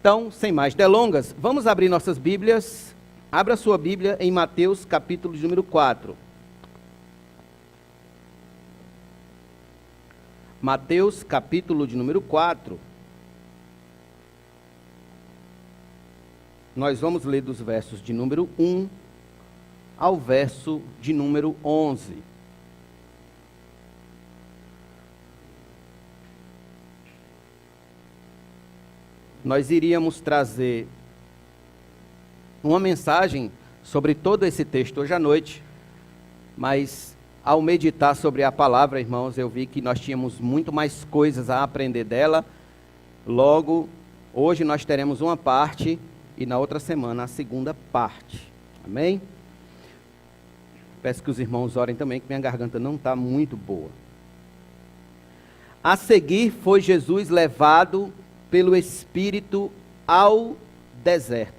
Então, sem mais delongas, vamos abrir nossas Bíblias. Abra sua Bíblia em Mateus, capítulo de número 4. Mateus, capítulo de número 4. Nós vamos ler dos versos de número 1 ao verso de número 11. Nós iríamos trazer uma mensagem sobre todo esse texto hoje à noite, mas ao meditar sobre a palavra, irmãos, eu vi que nós tínhamos muito mais coisas a aprender dela. Logo, hoje nós teremos uma parte e na outra semana a segunda parte. Amém? Peço que os irmãos orem também, que minha garganta não está muito boa. A seguir foi Jesus levado pelo Espírito ao deserto,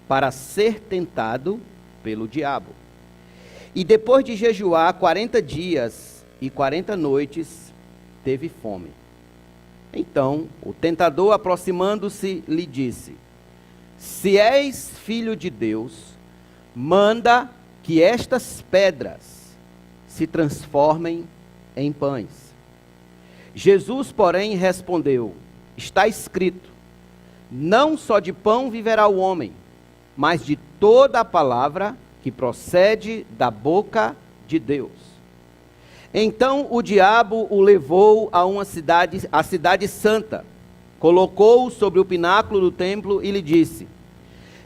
para ser tentado pelo diabo. E depois de jejuar 40 dias e 40 noites, teve fome. Então, o tentador, aproximando-se, lhe disse: Se és filho de Deus, manda que estas pedras se transformem em pães. Jesus, porém, respondeu: Está escrito, não só de pão viverá o homem, mas de toda a palavra que procede da boca de Deus. Então o diabo o levou a uma cidade, a cidade santa, colocou-o sobre o pináculo do templo e lhe disse: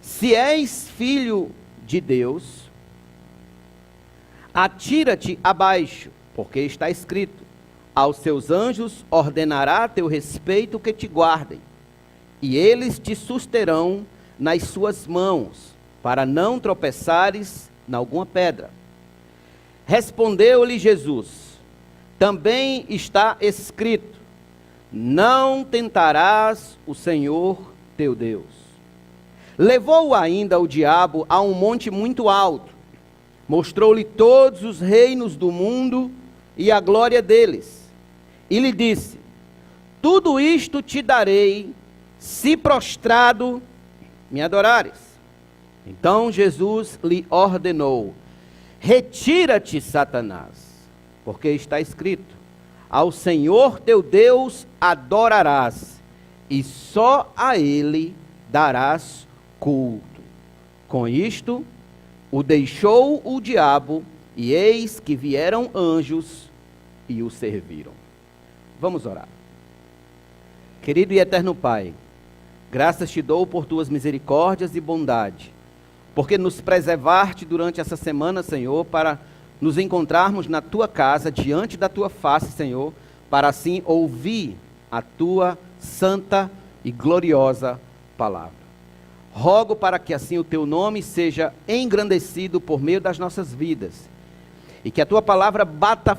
Se és filho de Deus, atira-te abaixo, porque está escrito, aos seus anjos ordenará a teu respeito que te guardem, e eles te susterão nas suas mãos, para não tropeçares em alguma pedra. Respondeu-lhe Jesus: Também está escrito, não tentarás o Senhor teu Deus. Levou-o ainda o diabo a um monte muito alto, mostrou-lhe todos os reinos do mundo e a glória deles. E lhe disse: Tudo isto te darei, se prostrado me adorares. Então Jesus lhe ordenou: Retira-te, Satanás, porque está escrito, ao Senhor teu Deus adorarás, e só a Ele darás culto. Com isto, o deixou o diabo, e eis que vieram anjos e o serviram. Vamos orar. Querido e eterno Pai, graças te dou por tuas misericórdias e bondade, porque nos preservaste durante essa semana, Senhor, para nos encontrarmos na tua casa, diante da tua face, Senhor, para assim ouvir a tua santa e gloriosa palavra. Rogo para que assim o teu nome seja engrandecido por meio das nossas vidas, e que a tua palavra bata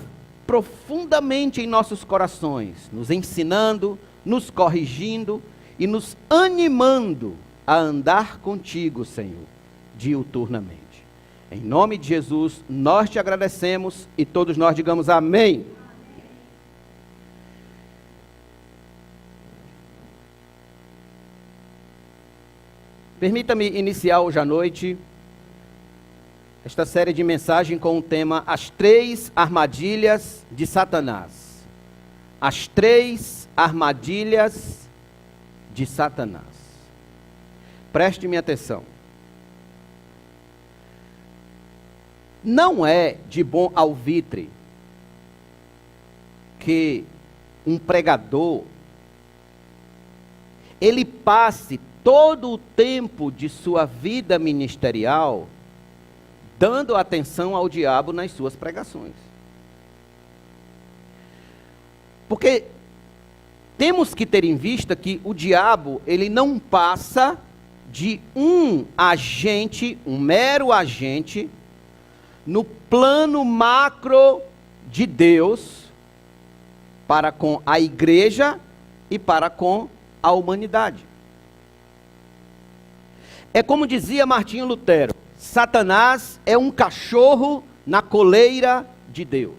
profundamente em nossos corações, nos ensinando, nos corrigindo e nos animando a andar contigo, Senhor, diuturnamente. Em nome de Jesus, nós te agradecemos e todos nós digamos amém. Permita-me iniciar hoje à noite esta série de mensagem com o tema As Três Armadilhas de Satanás. As Três Armadilhas de Satanás. Preste-me atenção. Não é de bom alvitre que um pregador ele passe todo o tempo de sua vida ministerial dando atenção ao diabo nas suas pregações. Porque temos que ter em vista que o diabo, ele não passa de um agente, um mero agente, no plano macro de Deus, para com a igreja e para com a humanidade. É como dizia Martinho Lutero: Satanás é um cachorro na coleira de Deus.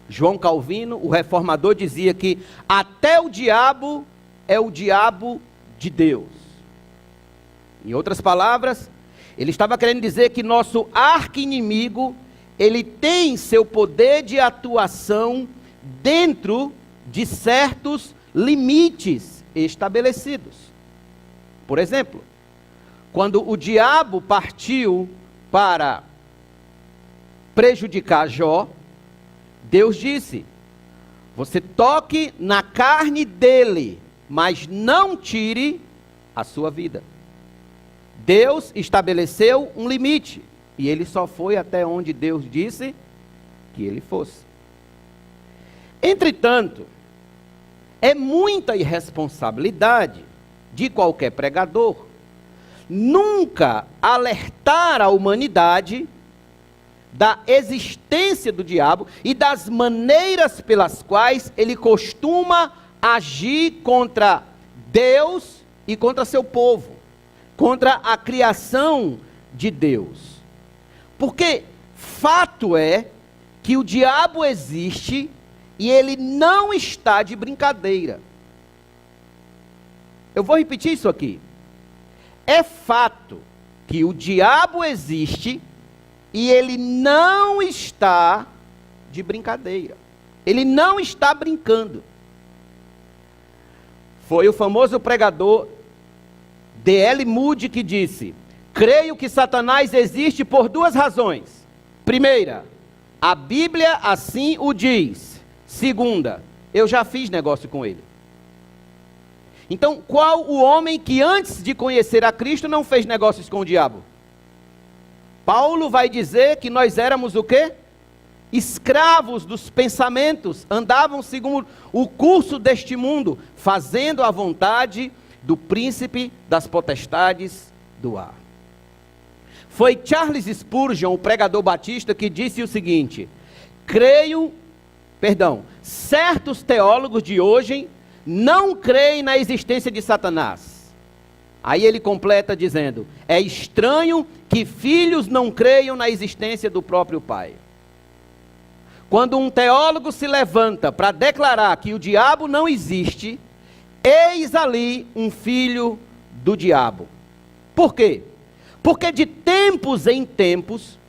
João Calvino, o reformador, dizia que até o diabo é o diabo de Deus. Em outras palavras, ele estava querendo dizer que nosso arqui-inimigo, ele tem seu poder de atuação dentro de certos limites estabelecidos. Por exemplo, quando o diabo partiu para prejudicar Jó, Deus disse: você toque na carne dele, mas não tire a sua vida. Deus estabeleceu um limite, e ele só foi até onde Deus disse que ele fosse. Entretanto, é muita irresponsabilidade de qualquer pregador nunca alertar a humanidade da existência do diabo e das maneiras pelas quais ele costuma agir contra Deus e contra seu povo, contra a criação de Deus. Porque fato é que o diabo existe e ele não está de brincadeira. Eu vou repetir isso aqui. É fato que o diabo existe e ele não está de brincadeira. Ele não está brincando. Foi o famoso pregador D.L. Moody que disse: creio que Satanás existe por duas razões. Primeira, a Bíblia assim o diz. Segunda, eu já fiz negócio com ele. Então, qual o homem que antes de conhecer a Cristo não fez negócios com o diabo? Paulo vai dizer que nós éramos o quê? Escravos dos pensamentos, andavam segundo o curso deste mundo, fazendo a vontade do príncipe das potestades do ar. Foi Charles Spurgeon, o pregador batista, que disse o seguinte: certos teólogos de hoje não creem na existência de Satanás. Aí ele completa dizendo: é estranho que filhos não creiam na existência do próprio pai. Quando um teólogo se levanta para declarar que o diabo não existe, eis ali um filho do diabo. Por quê? Porque de tempos em tempos,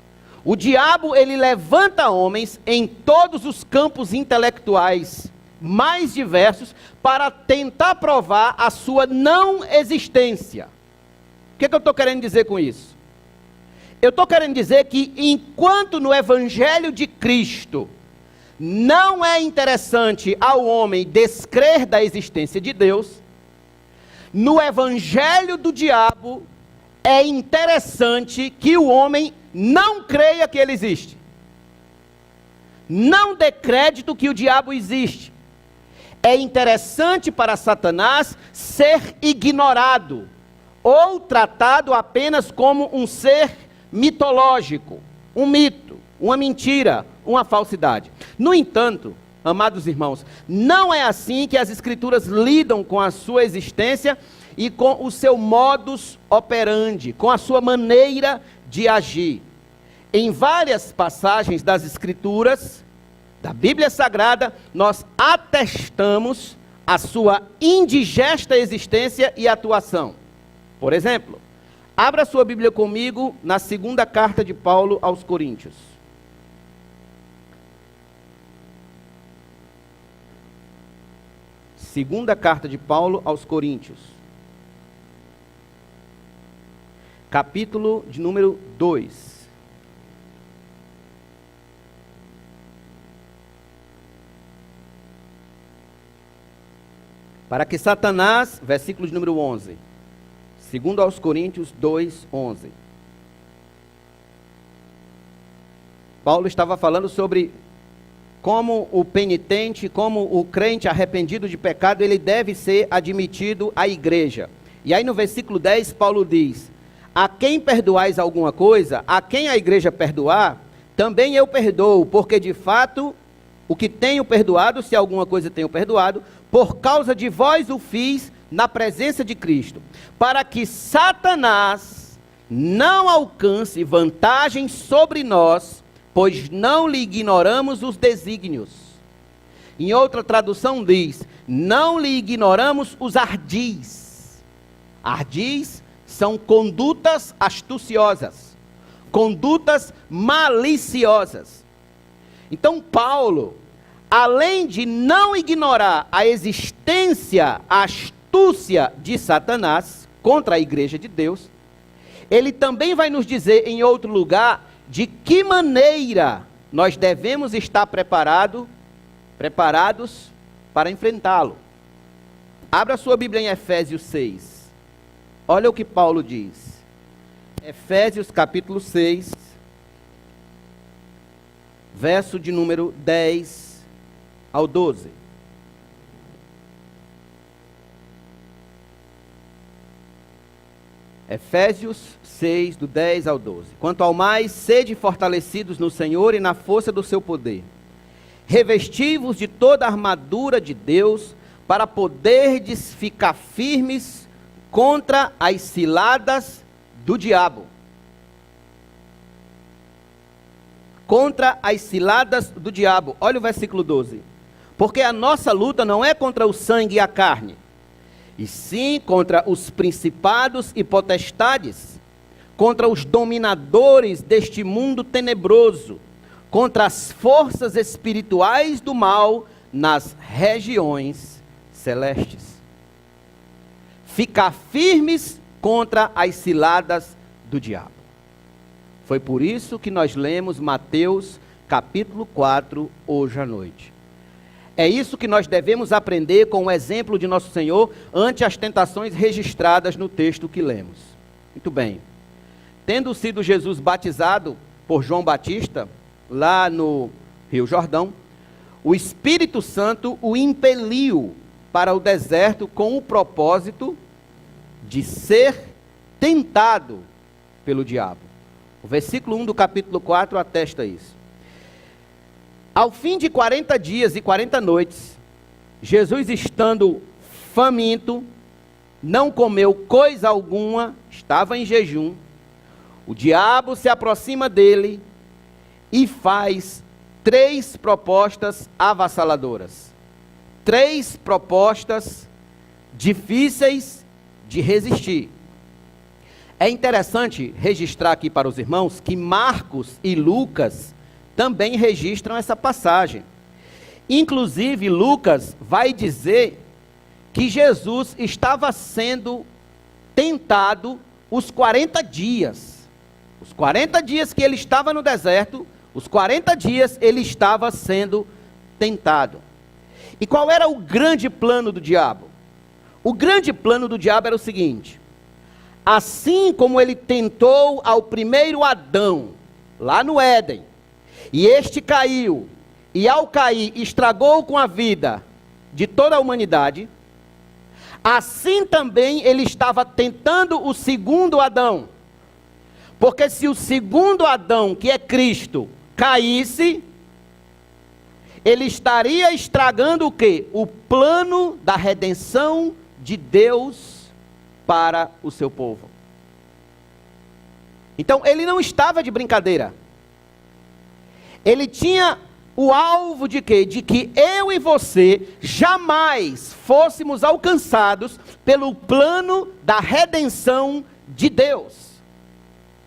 o diabo ele levanta homens em todos os campos intelectuais mais diversos para tentar provar a sua não existência. O que eu estou querendo dizer com isso? Eu estou querendo dizer que enquanto no Evangelho de Cristo não é interessante ao homem descrer da existência de Deus, no Evangelho do diabo é interessante que o homem não creia que ele existe. Não dê crédito que o diabo existe. É interessante para Satanás ser ignorado ou tratado apenas como um ser mitológico, um mito, uma mentira, uma falsidade. No entanto, amados irmãos, não é assim que as Escrituras lidam com a sua existência e com o seu modus operandi, com a sua maneira de agir. Em várias passagens das Escrituras, da Bíblia Sagrada, nós atestamos a sua indigesta existência e atuação. Por exemplo, abra sua Bíblia comigo na segunda carta de Paulo aos Coríntios. Segunda carta de Paulo aos Coríntios. Capítulo de número 2. Para que Satanás, versículo de número 11. Segundo aos Coríntios 2, 11. Paulo estava falando sobre como o penitente, como o crente arrependido de pecado, ele deve ser admitido à igreja. E aí no versículo 10, Paulo diz: a quem perdoais alguma coisa, a quem a igreja perdoar, também eu perdoo, porque de fato, o que tenho perdoado, se alguma coisa tenho perdoado, por causa de vós o fiz na presença de Cristo, para que Satanás não alcance vantagem sobre nós, pois não lhe ignoramos os desígnios. Em outra tradução diz: não lhe ignoramos os ardis. Ardis são condutas astuciosas, condutas maliciosas. Então Paulo, além de não ignorar a existência, a astúcia de Satanás contra a igreja de Deus, ele também vai nos dizer em outro lugar de que maneira nós devemos estar preparados para enfrentá-lo. Abra sua Bíblia em Efésios 6. Olha o que Paulo diz. Efésios capítulo 6, verso de número 10 ao 12. Efésios 6, do 10 ao 12. Quanto ao mais, sede fortalecidos no Senhor e na força do seu poder. Revesti-vos de toda a armadura de Deus, para poderdes ficar firmes contra as ciladas do diabo. Contra as ciladas do diabo. Olha o versículo 12. Porque a nossa luta não é contra o sangue e a carne, e sim contra os principados e potestades, contra os dominadores deste mundo tenebroso, contra as forças espirituais do mal nas regiões celestes. Ficar firmes contra as ciladas do diabo. Foi por isso que nós lemos Mateus capítulo 4 hoje à noite. É isso que nós devemos aprender com o exemplo de nosso Senhor ante as tentações registradas no texto que lemos. Muito bem. Tendo sido Jesus batizado por João Batista, lá no Rio Jordão, o Espírito Santo o impeliu para o deserto com o propósito de ser tentado pelo diabo. O versículo 1 do capítulo 4 atesta isso. Ao fim de 40 dias e 40 noites, Jesus, estando faminto, não comeu coisa alguma, estava em jejum. O diabo se aproxima dele e faz 3 propostas avassaladoras. 3 propostas difíceis de resistir. É interessante registrar aqui para os irmãos que Marcos e Lucas também registram essa passagem. Inclusive, Lucas vai dizer que Jesus estava sendo tentado os 40 dias. Os 40 dias que ele estava no deserto, os 40 dias ele estava sendo tentado. E qual era o grande plano do diabo? O grande plano do diabo era o seguinte: assim como ele tentou ao primeiro Adão, lá no Éden, e este caiu, e ao cair estragou com a vida de toda a humanidade, assim também ele estava tentando o segundo Adão. Porque se o segundo Adão, que é Cristo, caísse, ele estaria estragando o quê? O plano da redenção de Deus para o seu povo. Então ele não estava de brincadeira. Ele tinha o alvo de quê? De que eu e você jamais fôssemos alcançados pelo plano da redenção de Deus,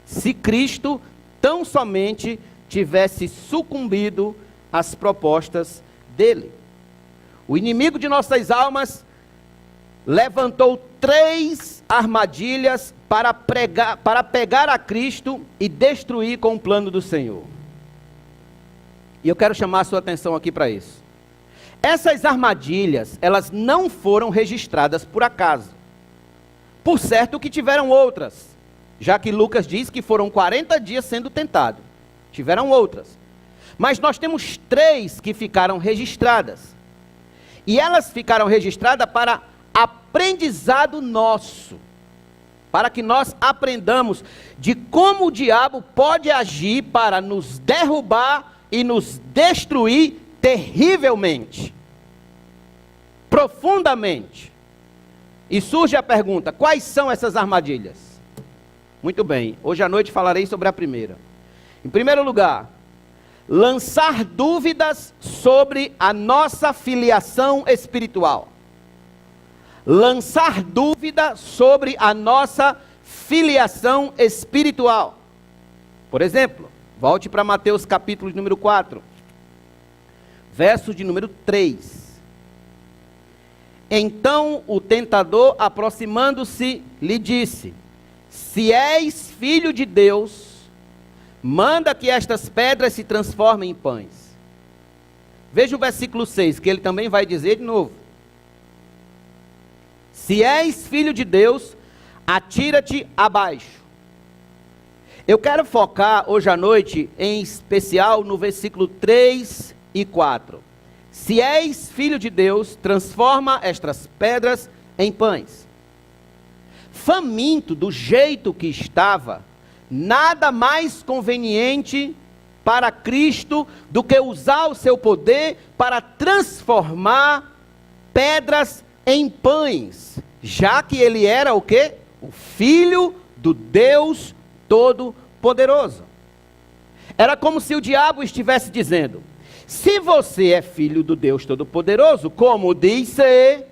se Cristo tão somente tivesse sucumbido às propostas dele. O inimigo de nossas almas levantou 3 armadilhas para pegar a Cristo e destruir com o plano do Senhor. E eu quero chamar a sua atenção aqui para isso. Essas armadilhas, elas não foram registradas por acaso. Por certo que tiveram outras, já que Lucas diz que foram 40 dias sendo tentado. Tiveram outras. Mas nós temos 3 que ficaram registradas. E elas ficaram registradas para aprendizado nosso. Para que nós aprendamos de como o diabo pode agir para nos derrubar e nos destruir terrivelmente, profundamente. E surge a pergunta: quais são essas armadilhas? Muito bem, hoje à noite falarei sobre a primeira. Em primeiro lugar, lançar dúvidas sobre a nossa filiação espiritual. lançar dúvida sobre a nossa filiação espiritual. Por exemplo, volte para Mateus capítulo número 4, verso de número 3. Então o tentador, aproximando-se, lhe disse: se és filho de Deus, manda que estas pedras se transformem em pães. Veja o versículo 6, que ele também vai dizer de novo. Se és filho de Deus, atira-te abaixo. Eu quero focar hoje à noite, em especial, no versículo 3 e 4. Se és filho de Deus, transforma estas pedras em pães. Faminto do jeito que estava, nada mais conveniente para Cristo do que usar o seu poder para transformar pedras em pães, já que ele era o quê? O Filho do Deus Todo-Poderoso. Era como se o diabo estivesse dizendo: se você é filho do Deus Todo-Poderoso, como diz ser,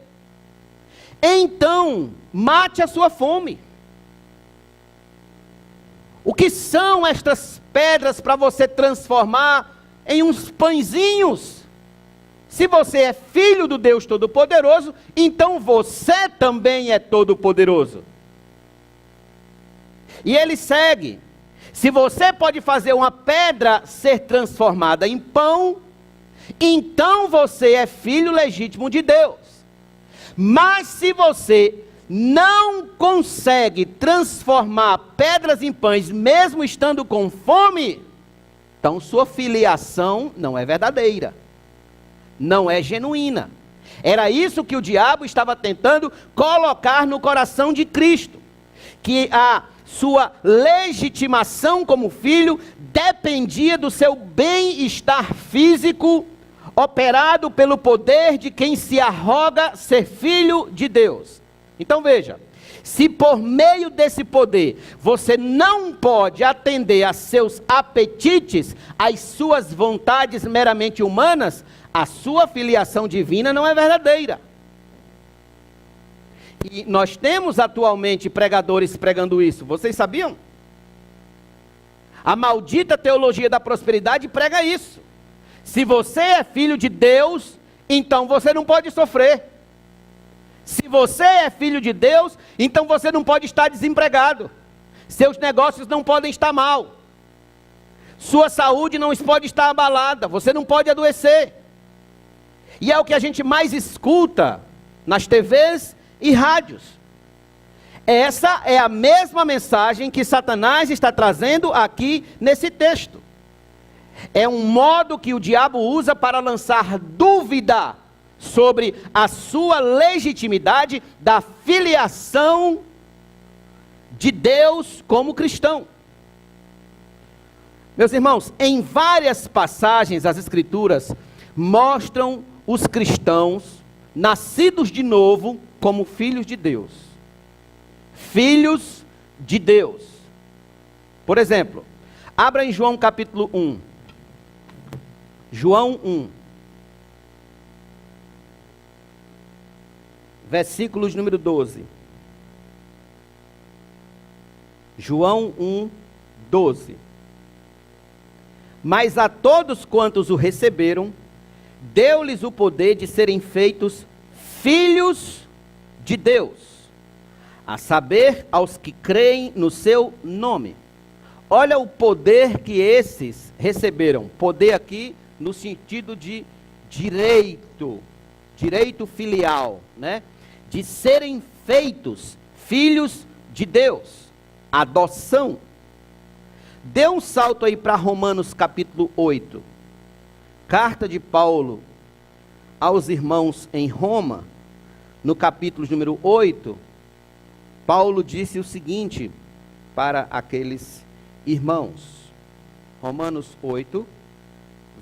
então mate a sua fome. O que são estas pedras para você transformar em uns pãezinhos? Se você é filho do Deus Todo-Poderoso, então você também é todo-poderoso. E ele segue: se você pode fazer uma pedra ser transformada em pão, então você é filho legítimo de Deus. Mas se você não consegue transformar pedras em pães, mesmo estando com fome, então sua filiação não é verdadeira, não é genuína. Era isso que o diabo estava tentando colocar no coração de Cristo, que a sua legitimação como filho dependia do seu bem-estar físico, operado pelo poder de quem se arroga ser filho de Deus. Então veja, se por meio desse poder você não pode atender a seus apetites, às suas vontades meramente humanas, a sua filiação divina não é verdadeira. E nós temos atualmente pregadores pregando isso, vocês sabiam? A maldita teologia da prosperidade prega isso. Se você é filho de Deus, então você não pode sofrer. Se você é filho de Deus, então você não pode estar desempregado. Seus negócios não podem estar mal. Sua saúde não pode estar abalada. Você não pode adoecer. E é o que a gente mais escuta nas TVs e rádios. Essa é a mesma mensagem que Satanás está trazendo aqui nesse texto. É um modo que o diabo usa para lançar dúvida sobre a sua legitimidade da filiação de Deus como cristão. Meus irmãos, em várias passagens as Escrituras mostram os cristãos nascidos de novo como filhos de Deus. Filhos de Deus. Por exemplo, abra em João capítulo 1. João 1. Versículos número 12. João 1, 12. Mas a todos quantos o receberam, deu-lhes o poder de serem feitos filhos de Deus, a saber, aos que creem no seu nome. Olha o poder que esses receberam. Poder aqui no sentido de direito, direito filial, né? De serem feitos filhos de Deus, adoção. Dê um salto aí para Romanos capítulo 8, carta de Paulo aos irmãos em Roma, no capítulo número 8, Paulo disse o seguinte para aqueles irmãos, Romanos 8,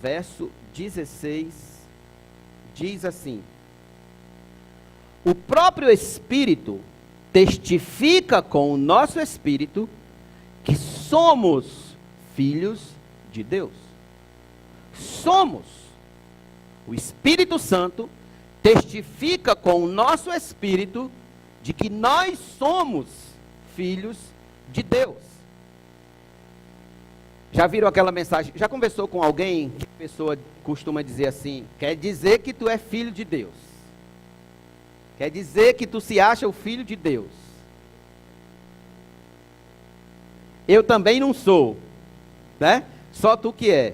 verso 16, diz assim: o próprio Espírito testifica com o nosso Espírito que somos filhos de Deus. Somos. O Espírito Santo testifica com o nosso espírito de que nós somos filhos de Deus. Já viram aquela mensagem? Já conversou com alguém que a pessoa costuma dizer assim: quer dizer que tu é filho de Deus. Quer dizer que tu se acha o filho de Deus. Eu também não sou, né? Só tu que é.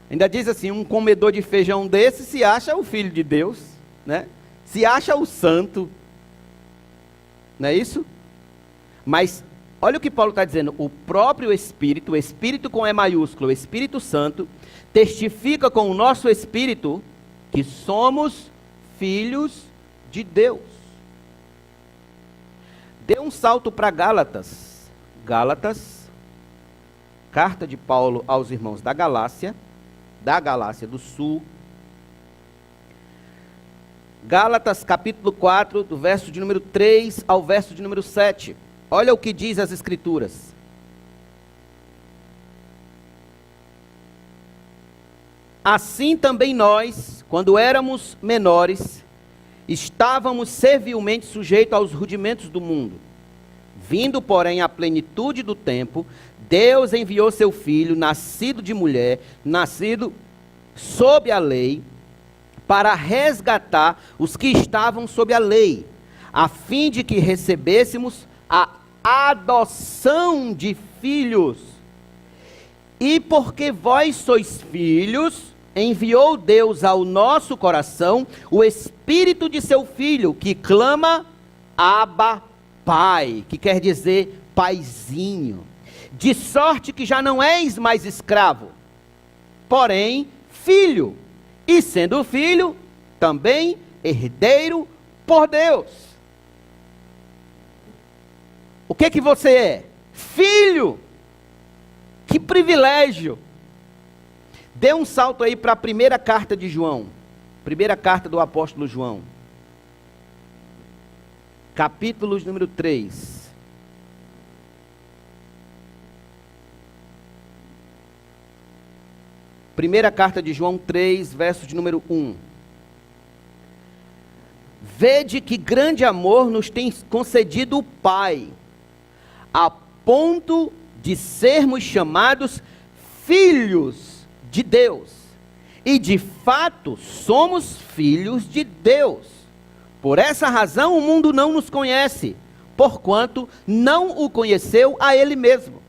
Ainda diz assim: um comedor de feijão desse se acha o filho de Deus, né? Se acha o santo. Não é isso? Mas olha o que Paulo está dizendo: o próprio Espírito, o Espírito com E maiúsculo, o Espírito Santo, testifica com o nosso Espírito que somos filhos de Deus. Dê um salto para Gálatas. Gálatas, carta de Paulo aos irmãos da Galácia do Sul. Gálatas capítulo 4, do verso de número 3 ao verso de número 7. Olha o que diz as Escrituras. Assim também nós, quando éramos menores, estávamos servilmente sujeitos aos rudimentos do mundo. Vindo, porém, à plenitude do tempo, Deus enviou seu Filho, nascido de mulher, nascido sob a lei, para resgatar os que estavam sob a lei, a fim de que recebêssemos a adoção de filhos. E porque vós sois filhos, enviou Deus ao nosso coração o Espírito de seu Filho, que clama: Abba, Pai, que quer dizer paizinho. De sorte que já não és mais escravo, porém filho. E sendo filho, também herdeiro por Deus. O que você é? Filho. Que privilégio. Dê um salto aí para a primeira carta de João. Primeira carta do apóstolo João. Capítulo número 3. Primeira carta de João 3, verso de número 1. Vede que grande amor nos tem concedido o Pai, a ponto de sermos chamados filhos de Deus. E de fato somos filhos de Deus. Por essa razão o mundo não nos conhece, porquanto não o conheceu a Ele mesmo.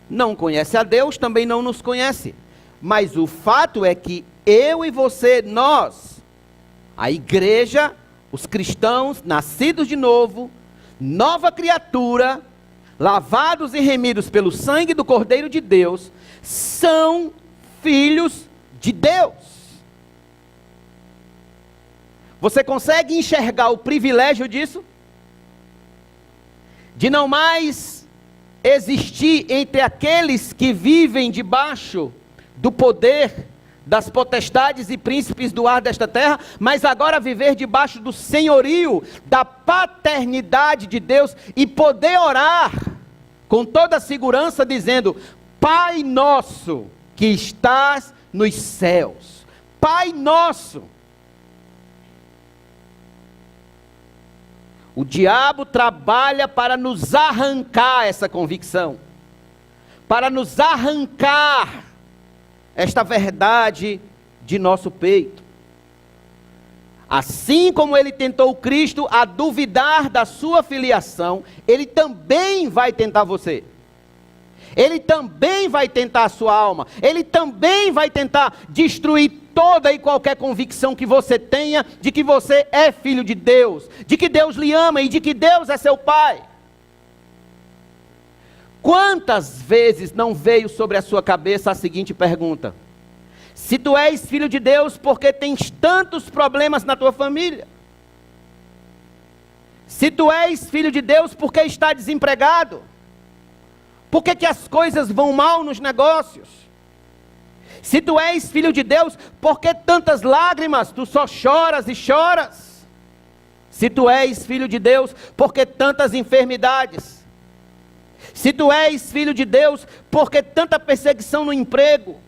Não conhece a Deus, também não nos conhece. Mas o fato é que eu e você, nós, a igreja, os cristãos, nascidos de novo, nova criatura, lavados e remidos pelo sangue do Cordeiro de Deus, são filhos de Deus. Você consegue enxergar o privilégio disso? De não mais existir entre aqueles que vivem debaixo do poder das potestades e príncipes do ar desta terra, mas agora viver debaixo do senhorio, da paternidade de Deus, e poder orar com toda a segurança dizendo: Pai nosso que estás nos céus. Pai nosso. O diabo trabalha para nos arrancar essa convicção, para nos arrancar esta verdade de nosso peito. Assim como ele tentou Cristo a duvidar da sua filiação, ele também vai tentar você. Ele também vai tentar a sua alma. Ele também vai tentar destruir toda e qualquer convicção que você tenha de que você é filho de Deus, de que Deus lhe ama e de que Deus é seu Pai. Quantas vezes não veio sobre a sua cabeça a seguinte pergunta: se tu és filho de Deus, por que tens tantos problemas na tua família? Se tu és filho de Deus, por que está desempregado? Por que as coisas vão mal nos negócios? Se tu és filho de Deus, por que tantas lágrimas? Tu só choras e choras. Se tu és filho de Deus, por que tantas enfermidades? Se tu és filho de Deus, por que tanta perseguição no emprego?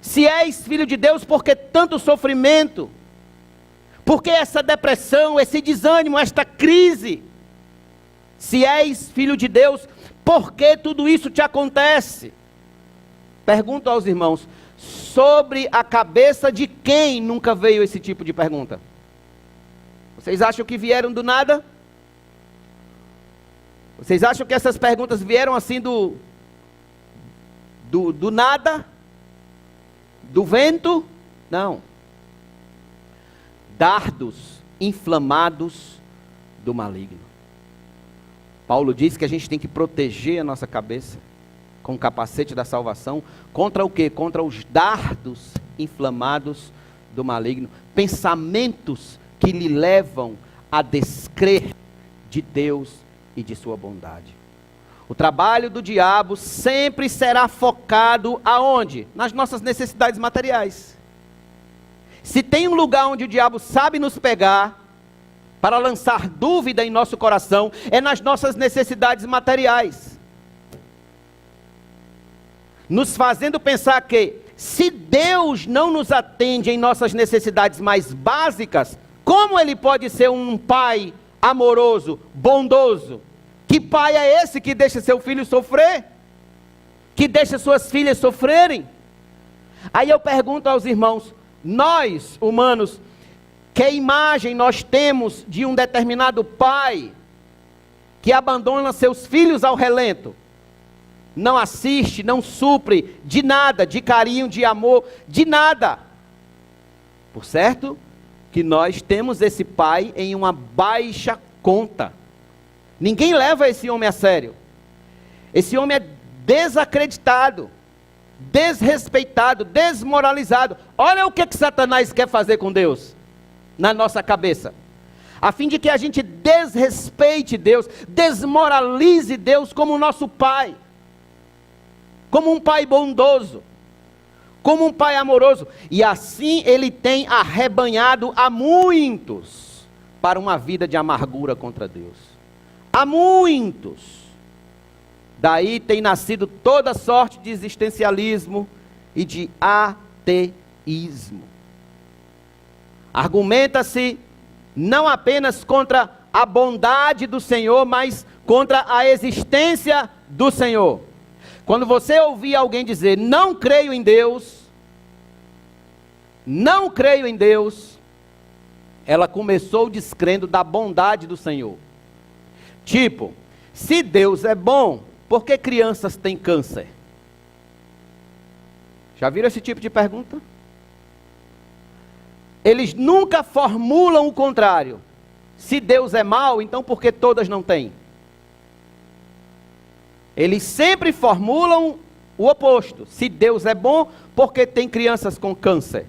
Se és filho de Deus, por que tanto sofrimento? Por que essa depressão, esse desânimo, esta crise? Se és filho de Deus, por que tudo isso te acontece? Pergunto aos irmãos, sobre a cabeça de quem nunca veio esse tipo de pergunta? Vocês acham que vieram do nada? Vocês acham que essas perguntas vieram assim do nada? Do vento? Não. Dardos inflamados do maligno. Paulo diz que a gente tem que proteger a nossa cabeça com o capacete da salvação. Contra o quê? Contra os dardos inflamados do maligno. Pensamentos que lhe levam a descrer de Deus e de sua bondade. O trabalho do diabo sempre será focado aonde? Nas nossas necessidades materiais. Se tem um lugar onde o diabo sabe nos pegar para lançar dúvida em nosso coração, é nas nossas necessidades materiais. Nos fazendo pensar que, se Deus não nos atende em nossas necessidades mais básicas, como Ele pode ser um pai amoroso, bondoso? Que pai é esse que deixa seu filho sofrer? Que deixa suas filhas sofrerem? Aí eu pergunto aos irmãos, nós, humanos, que imagem nós temos de um determinado pai que abandona seus filhos ao relento? Não assiste, não supre de nada, de carinho, de amor, de nada. Por certo que nós temos esse pai em uma baixa conta. Ninguém leva esse homem a sério. Esse homem é desacreditado, desrespeitado, desmoralizado. Olha o que Satanás quer fazer com Deus na nossa cabeça, a fim de que a gente desrespeite Deus, desmoralize Deus como nosso pai, como um pai bondoso, como um pai amoroso. E assim ele tem arrebanhado a muitos para uma vida de amargura contra Deus. A muitos. Daí tem nascido toda sorte de existencialismo e de ateísmo. Argumenta-se não apenas contra a bondade do Senhor, mas contra a existência do Senhor. Quando você ouvir alguém dizer, não creio em Deus, ela começou descrendo da bondade do Senhor. Tipo, se Deus é bom, por que crianças têm câncer? Já viram esse tipo de pergunta? Eles nunca formulam o contrário. Se Deus é mau, então por que todas não têm? Eles sempre formulam o oposto. Se Deus é bom, por que tem crianças com câncer?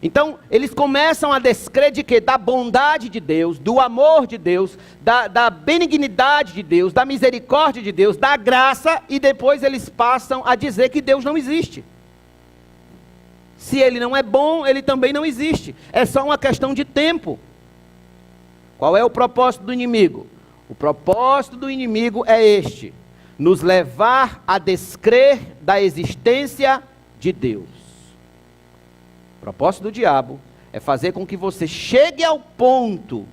Então, eles começam a descrer de quê? Da bondade de Deus, do amor de Deus, da benignidade de Deus, da misericórdia de Deus, da graça, e depois eles passam a dizer que Deus não existe. Se Ele não é bom, Ele também não existe. É só uma questão de tempo. Qual é o propósito do inimigo? O propósito do inimigo é este: nos levar a descrer da existência de Deus. O propósito do diabo é fazer com que você chegue ao ponto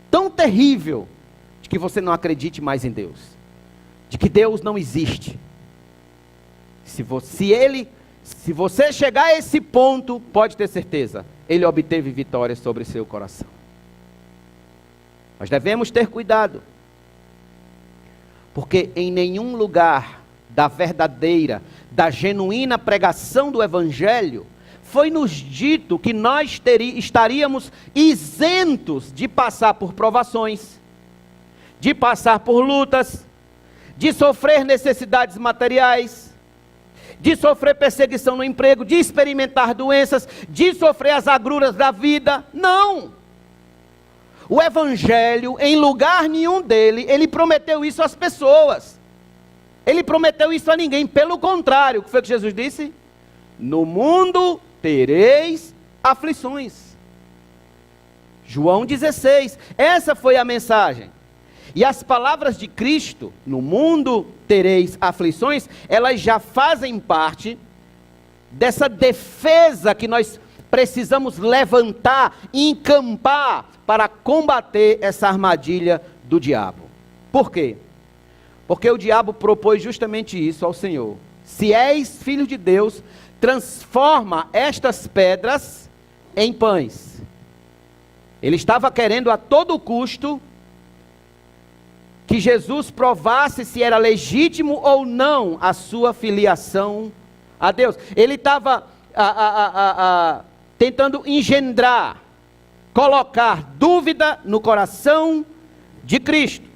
tão terrível de que você não acredite mais em Deus, de que Deus não existe. Se você chegar a esse ponto, pode ter certeza, ele obteve vitória sobre seu coração. Nós devemos ter cuidado, porque em nenhum lugar da verdadeira, da genuína pregação do Evangelho, foi nos dito que nós estaríamos isentos de passar por provações, de passar por lutas, de sofrer necessidades materiais, de sofrer perseguição no emprego, de experimentar doenças, de sofrer as agruras da vida. Não! O Evangelho, em lugar nenhum dele, ele prometeu isso às pessoas. Ele prometeu isso a ninguém. Pelo contrário, o que foi que Jesus disse? No mundo tereis aflições. João 16, essa foi a mensagem. E as palavras de Cristo, no mundo tereis aflições, elas já fazem parte dessa defesa que nós precisamos levantar e encampar para combater essa armadilha do diabo. Por quê? Porque o diabo propôs justamente isso ao Senhor. Se és filho de Deus, transforma estas pedras em pães. Ele estava querendo a todo custo que Jesus provasse se era legítimo ou não a sua filiação a Deus. Ele estava tentando engendrar, colocar dúvida no coração de Cristo.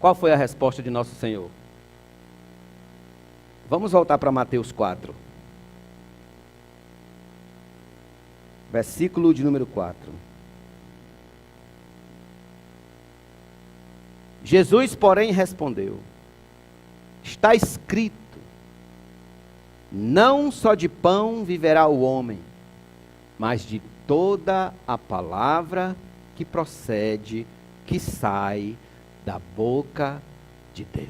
Qual foi a resposta de nosso Senhor? Vamos voltar para Mateus 4. Versículo de número 4. Jesus, porém, respondeu: está escrito, não só de pão viverá o homem, mas de toda a palavra que procede, que sai da boca de Deus.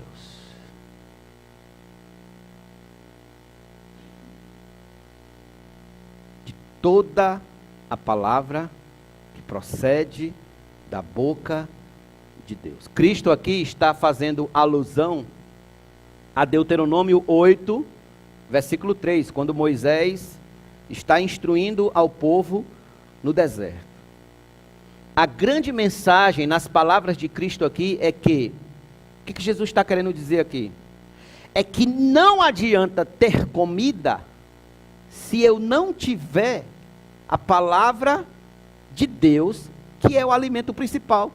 De toda a palavra que procede da boca de Deus. Cristo aqui está fazendo alusão a Deuteronômio 8, versículo 3, quando Moisés está instruindo ao povo no deserto. A grande mensagem nas palavras de Cristo aqui é que, o que Jesus está querendo dizer aqui? É que não adianta ter comida se eu não tiver a palavra de Deus, que é o alimento principal.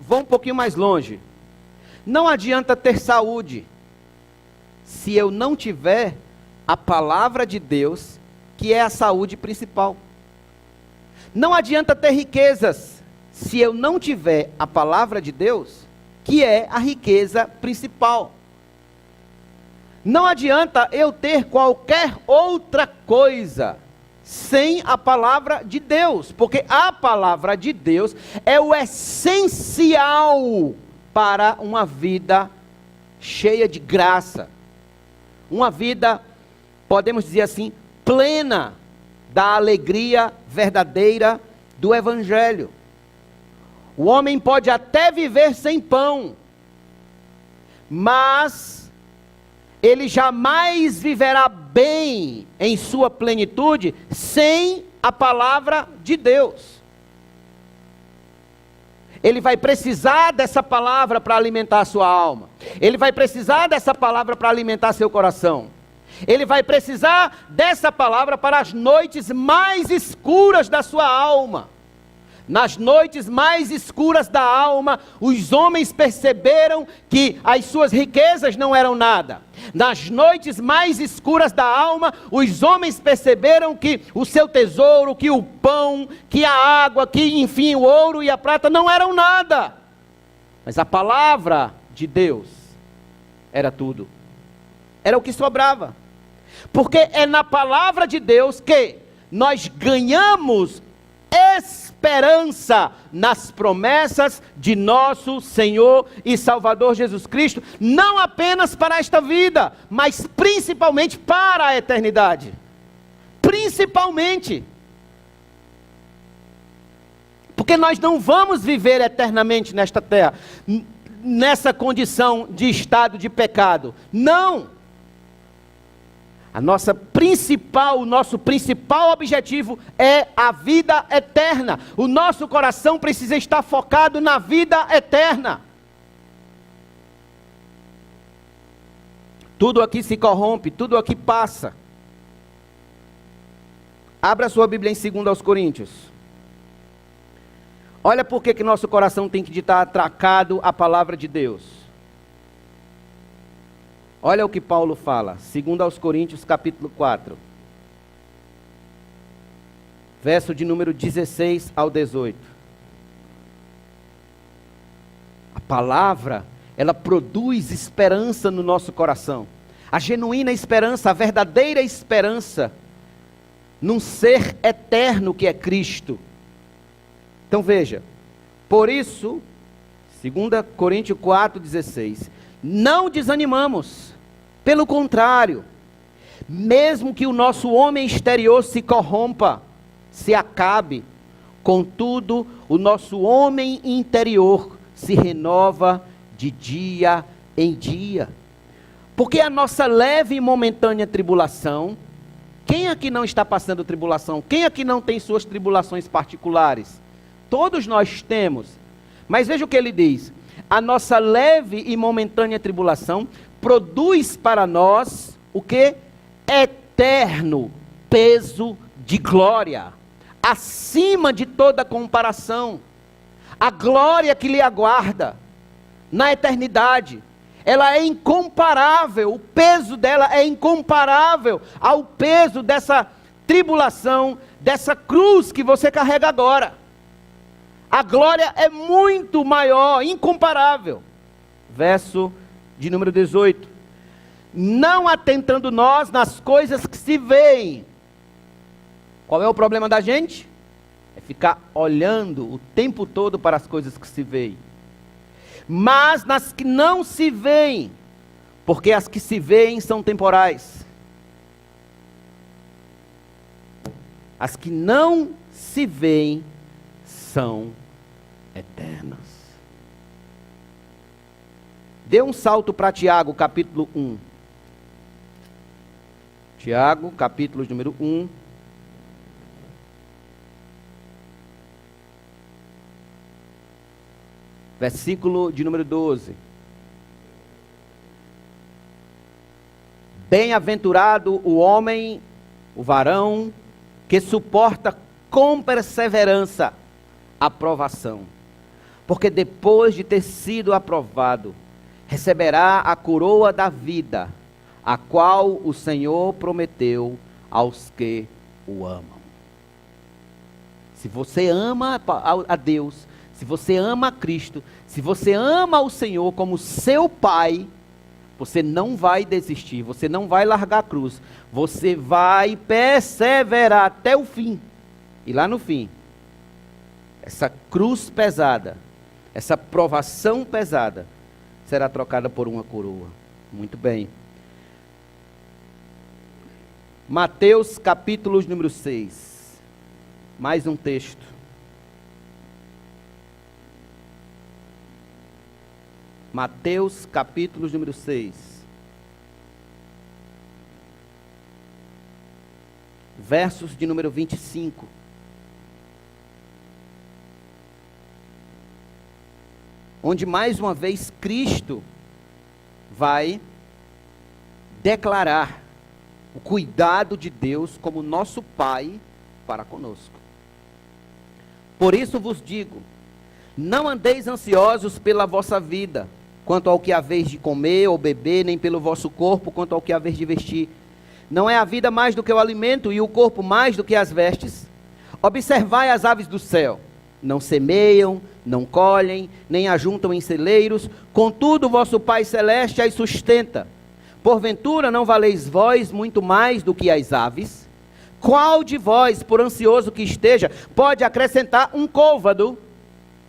Vou um pouquinho mais longe. Não adianta ter saúde se eu não tiver a palavra de Deus, que é a saúde principal. Não adianta ter riquezas se eu não tiver a palavra de Deus, que é a riqueza principal. Não adianta eu ter qualquer outra coisa sem a palavra de Deus, porque a palavra de Deus é o essencial para uma vida cheia de graça, uma vida, podemos dizer assim, plena da alegria verdadeira do Evangelho. O homem pode até viver sem pão, mas ele jamais viverá bem em sua plenitude sem a palavra de Deus. Ele vai precisar dessa palavra para alimentar a sua alma. Ele vai precisar dessa palavra para alimentar seu coração. Ele vai precisar dessa palavra para as noites mais escuras da sua alma. Nas noites mais escuras da alma, os homens perceberam que as suas riquezas não eram nada. Nas noites mais escuras da alma, os homens perceberam que o seu tesouro, que o pão, que a água, que enfim o ouro e a prata não eram nada. Mas a palavra de Deus era tudo. Era o que sobrava. Porque é na palavra de Deus que nós ganhamos esperança nas promessas de nosso Senhor e Salvador Jesus Cristo, não apenas para esta vida, mas principalmente para a eternidade. Principalmente. Porque nós não vamos viver eternamente nesta terra, nessa condição de estado de pecado. Não! O nosso principal objetivo é a vida eterna. O nosso coração precisa estar focado na vida eterna. Tudo aqui se corrompe, tudo aqui passa. Abra sua Bíblia em 2 aos Coríntios. Olha por que nosso coração tem que estar atracado à palavra de Deus. Olha o que Paulo fala, 2 aos Coríntios, capítulo 4. Verso de número 16 ao 18. A palavra, ela produz esperança no nosso coração. A genuína esperança, a verdadeira esperança, num ser eterno que é Cristo. Então veja, por isso, 2 Coríntios 4,16. Não desanimamos, pelo contrário, mesmo que o nosso homem exterior se corrompa, se acabe, contudo, o nosso homem interior se renova de dia em dia. Porque a nossa leve e momentânea tribulação, quem aqui não está passando tribulação? Quem aqui não tem suas tribulações particulares? Todos nós temos. Mas veja o que ele diz: a nossa leve e momentânea tribulação produz para nós o que? Eterno peso de glória, acima de toda comparação. A glória que lhe aguarda na eternidade, ela é incomparável, o peso dela é incomparável ao peso dessa tribulação, dessa cruz que você carrega agora. A glória é muito maior, incomparável. Verso de número 18. Não atentando nós nas coisas que se veem. Qual é o problema da gente? É ficar olhando o tempo todo para as coisas que se veem. Mas nas que não se veem, porque as que se veem são temporais. As que não se veem são eternas. Dê um salto para Tiago, capítulo 1. Tiago, capítulo número 1. Versículo de número 12. Bem-aventurado o homem, o varão, que suporta com perseverança a provação, porque depois de ter sido aprovado, receberá a coroa da vida, a qual o Senhor prometeu aos que o amam. Se você ama a Deus, se você ama a Cristo, se você ama o Senhor como seu Pai, você não vai desistir, você não vai largar a cruz, você vai perseverar até o fim. E lá no fim, essa cruz pesada, essa provação pesada, será trocada por uma coroa. Muito bem. Mateus capítulo número 6. Mais um texto. Mateus capítulo número 6. Versos de número 25. Onde mais uma vez Cristo vai declarar o cuidado de Deus como nosso Pai para conosco. Por isso vos digo, não andeis ansiosos pela vossa vida, quanto ao que haveis de comer ou beber, nem pelo vosso corpo, quanto ao que haveis de vestir. Não é a vida mais do que o alimento, e o corpo mais do que as vestes? Observai as aves do céu, não semeiam, não colhem, nem ajuntam em celeiros, contudo vosso Pai Celeste as sustenta. Porventura não valeis vós muito mais do que as aves? Qual de vós, por ansioso que esteja, pode acrescentar um côvado,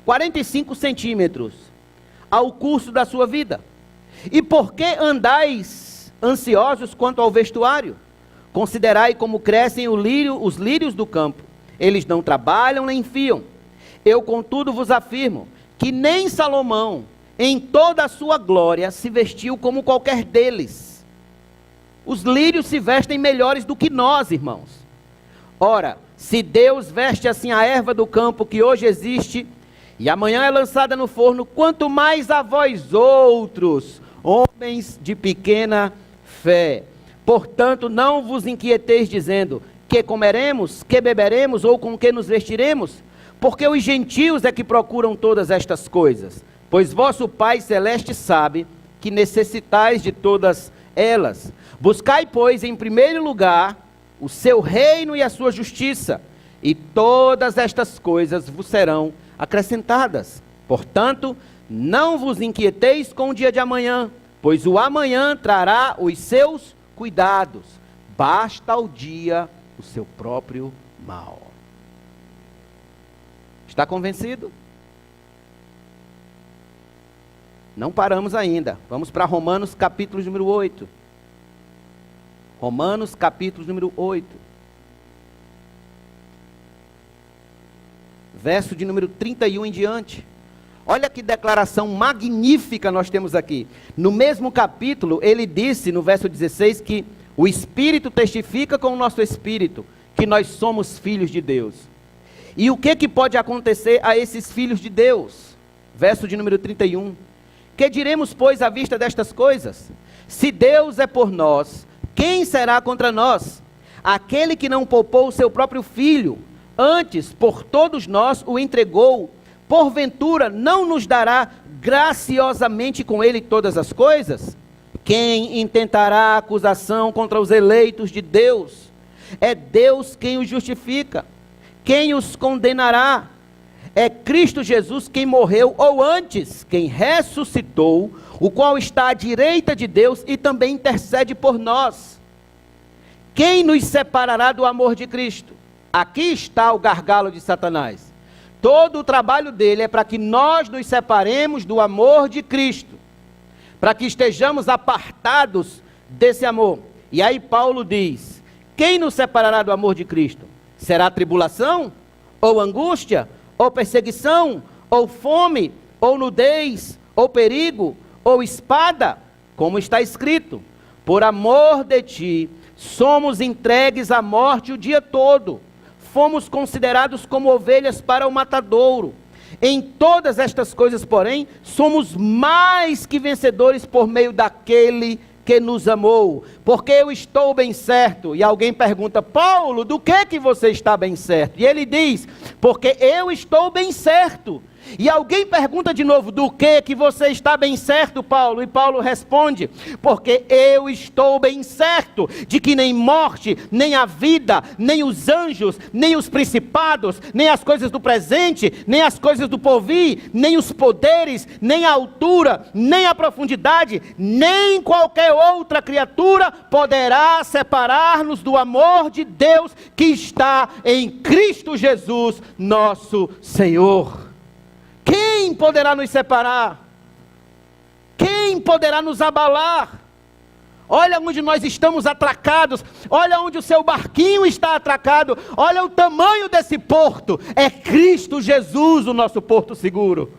45 centímetros, ao curso da sua vida? E por que andais ansiosos quanto ao vestuário? Considerai como crescem os lírios do campo. Eles não trabalham nem fiam. Eu, contudo, vos afirmo que nem Salomão, em toda a sua glória, se vestiu como qualquer deles. Os lírios se vestem melhores do que nós, irmãos. Ora, se Deus veste assim a erva do campo que hoje existe e amanhã é lançada no forno, quanto mais a vós outros, homens de pequena fé. Portanto, não vos inquieteis dizendo, que comeremos, que beberemos ou com que nos vestiremos? Porque os gentios é que procuram todas estas coisas, pois vosso Pai Celeste sabe que necessitais de todas elas. Buscai, pois, em primeiro lugar, o seu reino e a sua justiça, e todas estas coisas vos serão acrescentadas. Portanto, não vos inquieteis com o dia de amanhã, pois o amanhã trará os seus cuidados. Basta ao dia o seu próprio mal. Está convencido? Não paramos ainda. Vamos para Romanos capítulo número 8. Romanos capítulo número 8. Verso de número 31 em diante. Olha que declaração magnífica nós temos aqui. No mesmo capítulo, ele disse no verso 16 que o Espírito testifica com o nosso Espírito que nós somos filhos de Deus. E o que pode acontecer a esses filhos de Deus? Verso de número 31. Que diremos, pois, à vista destas coisas? Se Deus é por nós, quem será contra nós? Aquele que não poupou o seu próprio filho, antes por todos nós o entregou, porventura não nos dará graciosamente com ele todas as coisas? Quem intentará acusação contra os eleitos de Deus? É Deus quem os justifica. Quem os condenará? É Cristo Jesus quem morreu, ou antes, quem ressuscitou, o qual está à direita de Deus e também intercede por nós. Quem nos separará do amor de Cristo? Aqui está o gargalo de Satanás. Todo o trabalho dele é para que nós nos separemos do amor de Cristo, para que estejamos apartados desse amor. E aí Paulo diz: quem nos separará do amor de Cristo? Será tribulação? Ou angústia? Ou perseguição? Ou fome? Ou nudez? Ou perigo? Ou espada? Como está escrito: por amor de ti, somos entregues à morte o dia todo. Fomos considerados como ovelhas para o matadouro. Em todas estas coisas, porém, somos mais que vencedores por meio daquele que nos amou. Porque eu estou bem certo. E alguém pergunta: Paulo, do que você está bem certo? E ele diz: porque eu estou bem certo. E alguém pergunta de novo: do que você está bem certo, Paulo? E Paulo responde: porque eu estou bem certo de que nem morte, nem a vida, nem os anjos, nem os principados, nem as coisas do presente, nem as coisas do porvir, nem os poderes, nem a altura, nem a profundidade, nem qualquer outra criatura poderá separar-nos do amor de Deus que está em Cristo Jesus, nosso Senhor. Quem poderá nos separar? Quem poderá nos abalar? Olha onde nós estamos atracados. Olha onde o seu barquinho está atracado. Olha o tamanho desse porto. É Cristo Jesus o nosso porto seguro.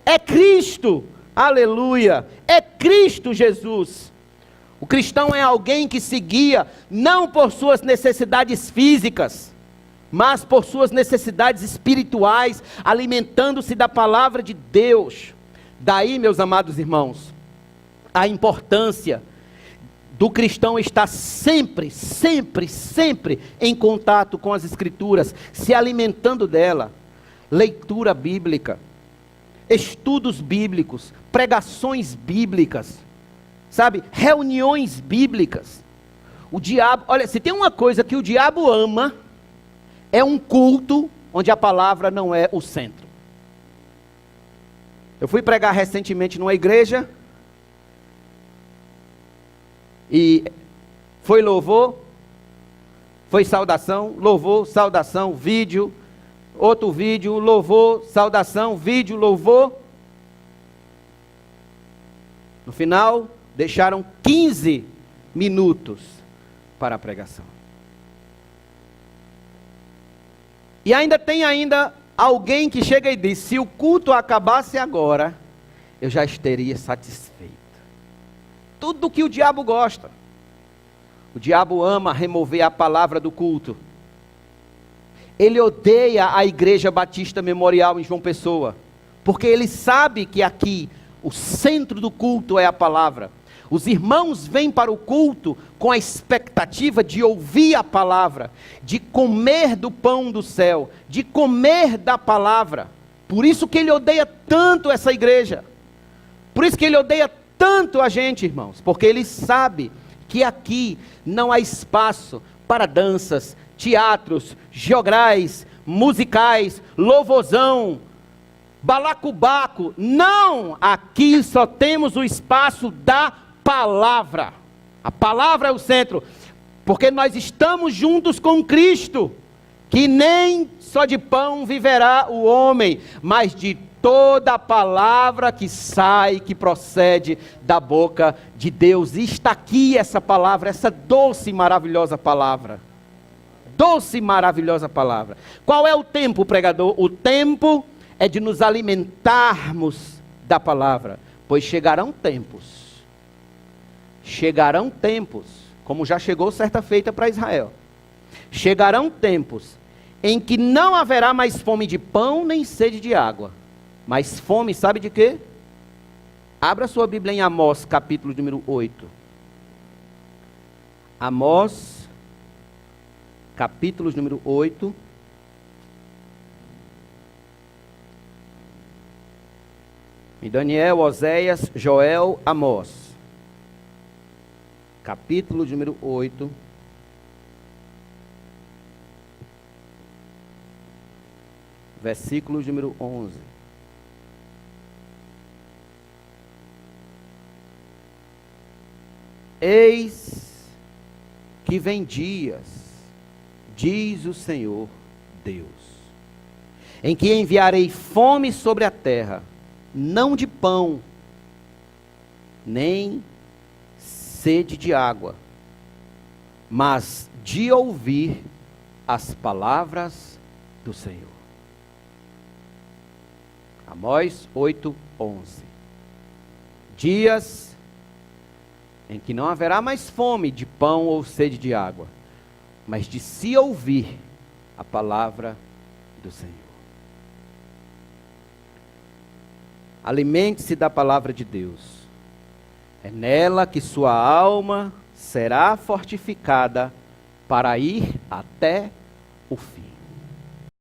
É Cristo. Aleluia. É Cristo Jesus. O cristão é alguém que se guia não por suas necessidades físicas, mas por suas necessidades espirituais, alimentando-se da palavra de Deus. Daí, meus amados irmãos, a importância do cristão estar sempre em contato com as Escrituras, se alimentando dela. Leitura bíblica, estudos bíblicos, pregações bíblicas, sabe, reuniões bíblicas. O diabo, olha, se tem uma coisa que o diabo ama, é um culto onde a palavra não é o centro. Eu fui pregar recentemente numa igreja, e foi louvor, foi saudação, louvor, saudação, vídeo, outro vídeo, louvor, saudação, vídeo, louvor. No final, deixaram 15 minutos para a pregação. E ainda tem alguém que chega e diz: se o culto acabasse agora, eu já estaria satisfeito. Tudo que o diabo gosta. O diabo ama remover a palavra do culto. Ele odeia a Igreja Batista Memorial em João Pessoa, porque ele sabe que aqui o centro do culto é a palavra. Os irmãos vêm para o culto com a expectativa de ouvir a palavra, de comer do pão do céu, de comer da palavra. Por isso que ele odeia tanto essa igreja. Por isso que ele odeia tanto a gente, irmãos. Porque ele sabe que aqui não há espaço para danças, teatros, jograis, musicais, louvorzão, balacobaco. Não! Aqui só temos o espaço da palavra. A palavra é o centro, porque nós estamos juntos com Cristo, que nem só de pão viverá o homem, mas de toda palavra que sai, que procede da boca de Deus. E está aqui essa palavra, essa doce e maravilhosa palavra. Doce e maravilhosa palavra. Qual é o tempo, pregador? O tempo é de nos alimentarmos da palavra, pois chegarão tempos, como já chegou certa feita para Israel, chegarão tempos em que não haverá mais fome de pão nem sede de água, mas fome, sabe de quê? Abra sua Bíblia em Amós, capítulo número 8. Amós, capítulo número 8. Em Daniel, Oséias, Joel, Amós. Capítulo número 8. Versículo número 11. Eis que vem dias, diz o Senhor Deus, em que enviarei fome sobre a terra, não de pão, nem sede de água, mas de ouvir as palavras do Senhor. Amós 8:11. Dias em que não haverá mais fome de pão ou sede de água, mas de se ouvir a palavra do Senhor. Alimente-se da palavra de Deus. É nela que sua alma será fortificada para ir até o fim.